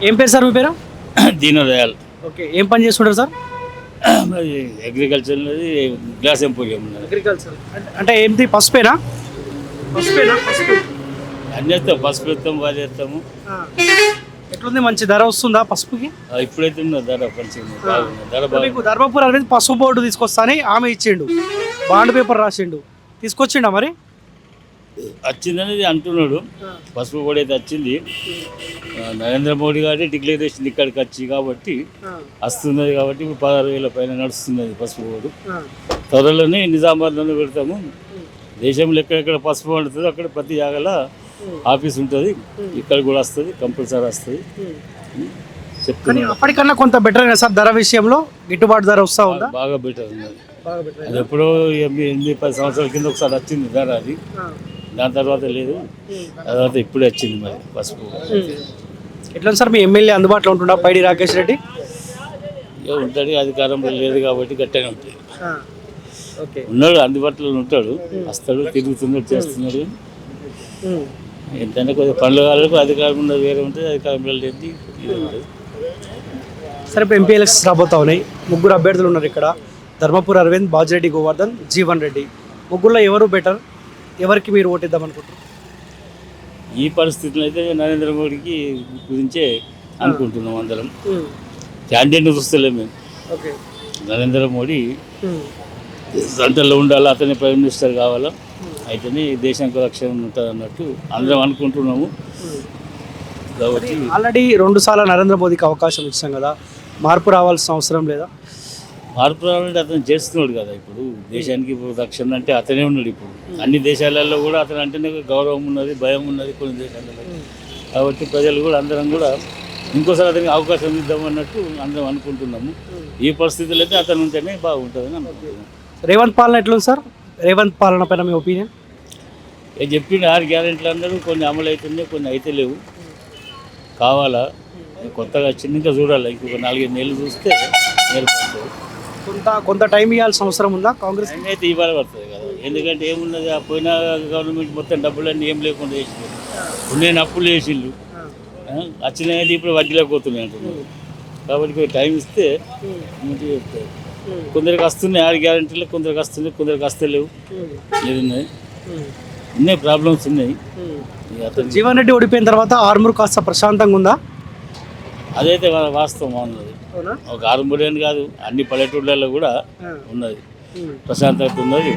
ఏం పేరు సార్ మీ పేరు? దీనదయాల్. ఓకే, ఏం పని చేస్తుంటారు సార్? మరి అగ్రికల్చర్ గ్లాస్ ఎంపోరియం ఉన్నది. అగ్రికల్చర్ అంటే ఏంటి? పసుపేనా? పసుపేనా? పసుపు అన్నీ వేస్తాం, పసుపు వేస్తాం, బాగా చేస్తాము. ఎట్లుంది? మంచి ధర వస్తుందా పసుపుకి? ఇప్పుడైతే ఉన్న ధర మంచిగా బాగుంది. ధర బాగా మీకు ధర్మపురి అనేది పసుపు బోర్డు తీసుకొస్తాని ఆమె ఇచ్చిండు, బాండ్ పేపర్ రాసిండు, తీసుకొచ్చిండా మరి? వచ్చిందనేది అంటున్నాడు. పసుపు కూడా అయితే వచ్చింది. నరేంద్ర మోడీ గారి డిక్లరేషన్ ఇక్కడికి వచ్చి కాబట్టి వస్తున్నది. కాబట్టి ఇప్పుడు 16,000 పైన నడుస్తున్నది పసుపు బోర్డు. త్వరలోనే నిజామాబాద్లోనే పెడతాము. దేశంలో ఎక్కడెక్కడ పసుపు పండుతుందో అక్కడ ప్రతి జాగాల ఆఫీస్ ఉంటుంది. ఇక్కడ కూడా వస్తుంది, కంపల్సరీ వస్తుంది చెప్తాను. అప్పటికన్నా కొంత బెటర్ కదా సార్? ధర విషయంలో గిట్టుబాటు ధర వస్తూ ఉందా? బాగా బెటర్ ఉన్నది. అది ఎప్పుడో 8-10 సంవత్సరాల కింద ఒకసారి వచ్చింది ధర, అది దాని తర్వాత లేదు. తర్వాత ఇప్పుడే వచ్చింది మరి పసుపు. ఎట్లా సార్ మీ ఎమ్మెల్యే అందుబాటులో ఉంటుందా పైడి రాకేష్ రెడ్డి? ఉంటాడు, అధికారంలో లేదు కాబట్టి గట్టిగా ఉంటుంది. ఓకే, ఉన్నాడు, అందుబాటులో ఉంటాడు, వస్తాడు, తిరుగుతున్నాడు, చేస్తున్నాడు. ఏంటంటే కొద్దిగా పండుగలకు అధికారం ఉన్నది వేరే ఉంటుంది, అధికారంలో లేదు ఇది ఉంటుంది. సరే, ఇప్పుడు ఎంపీ ఎలక్షన్స్ రాబోతా ఉన్నాయి. ముగ్గురు అభ్యర్థులు ఉన్నారు ఇక్కడ. ధర్మపురి అరవింద్, బాజిరెడ్డి గోవర్ధన్, జీవన్ రెడ్డి. ముగ్గురులో ఎవరు బెటర్? ఎవరికి మీరు ఓటిద్దాం అనుకుంటారు? ఈ పరిస్థితుల్లో అయితే నరేంద్ర మోడీకి గురించే అనుకుంటున్నాం అందరం. క్యాండిడేట్ని చూస్తలేము మేము. ఓకే, నరేంద్ర మోడీ సెంటర్లో ఉండాలి, అతనే ప్రైమ్ మినిస్టర్ కావాలా, అయితేనే దేశానికి రక్షణ ఉంటుంది అన్నట్టు అందరం అనుకుంటున్నాము. కాబట్టి ఆల్రెడీ 2 సార్లు నరేంద్ర మోదీకి అవకాశం ఇచ్చాం కదా, మార్పు రావాల్సిన అవసరం లేదా? మార్పు రావాలంటే అతను చేస్తున్నాడు కదా. ఇప్పుడు దేశానికి రక్షణ అంటే అతనే ఉన్నాడు. ఇప్పుడు అన్ని దేశాలలో కూడా అతను అంటేనే గౌరవం ఉన్నది, భయం ఉన్నది కొన్ని దేశాలలో. కాబట్టి ప్రజలు కూడా అందరం కూడా ఇంకోసారి అతనికి అవకాశం ఇద్దామన్నట్టు అందరం అనుకుంటున్నాము. ఈ పరిస్థితుల్లో అయితే అతను ఉంటేనే బాగుంటుందని అనుకుంటున్నాం. రేవంత్ పాలన ఎట్లుంది సార్? రేవంత్ పాలన పైన మీ ఒపీనియన్? చెప్పిండు 6 గ్యారెంటీలు అన్నారు, కొన్ని అమలు అవుతున్నాయి, కొన్ని అయితే లేవు. కావాలా కొత్తగా వచ్చింది, ఇంకా చూడాలి. ఇంకొక 4-5 నెలలు చూస్తే నేర్పడుతుంది. కొంత టైం ఇవ్వాల్సిన అవసరం ఉందా కాంగ్రెస్? అయితే ఇవ్వాలి పడుతుంది కదా. ఎందుకంటే ఏమున్నది, ఆ పోయిన గవర్నమెంట్ మొత్తం డబ్బులన్నీ ఏం లేకుండా చేసింది. నేను అప్పులు చేసిండు, వచ్చినాయంటే ఇప్పుడు వడ్డీలోకి పోతున్నాయి అంటున్నారు. కాబట్టి టైం ఇస్తే మంచిగా చెప్తారు. కొందరికి వస్తున్నాయి 6 గ్యారెంటీలు, కొందరికి వస్తున్నాయి, కొందరికి వస్తలేవు. ఏది ఉన్నాయి, ఉన్నాయి ప్రాబ్లమ్స్ ఉన్నాయి. జీవన్ రెడ్డి ఓడిపోయిన తర్వాత ఆర్మూర్ కాస్త ప్రశాంతంగా ఉందా? అదైతే వాస్తవం ఉన్నది. ఒక ఆర్మూర్ అని కాదు, అన్ని పల్లెటూళ్ళల్లో కూడా ఉన్నది, ప్రశాంతత ఉన్నది.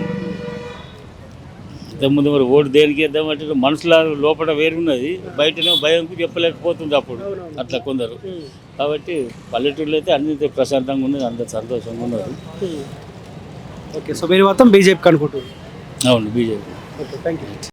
ఇంతకుముందు మరి ఓటు దేనికి వేద్దామంటే మనుషుల లోపల వేరున్నది, బయటనే భయంకు చెప్పలేకపోతుంది అప్పుడు అట్లా కొందరు. కాబట్టి పల్లెటూళ్ళు అయితే అన్ని ప్రశాంతంగా ఉన్నది, అందరు సంతోషంగా ఉన్నారు. ఓకే, సో మీరు మొత్తం బీజేపీకి అనుకుంటున్నారు? అవును, బీజేపీ. Okay, thank you.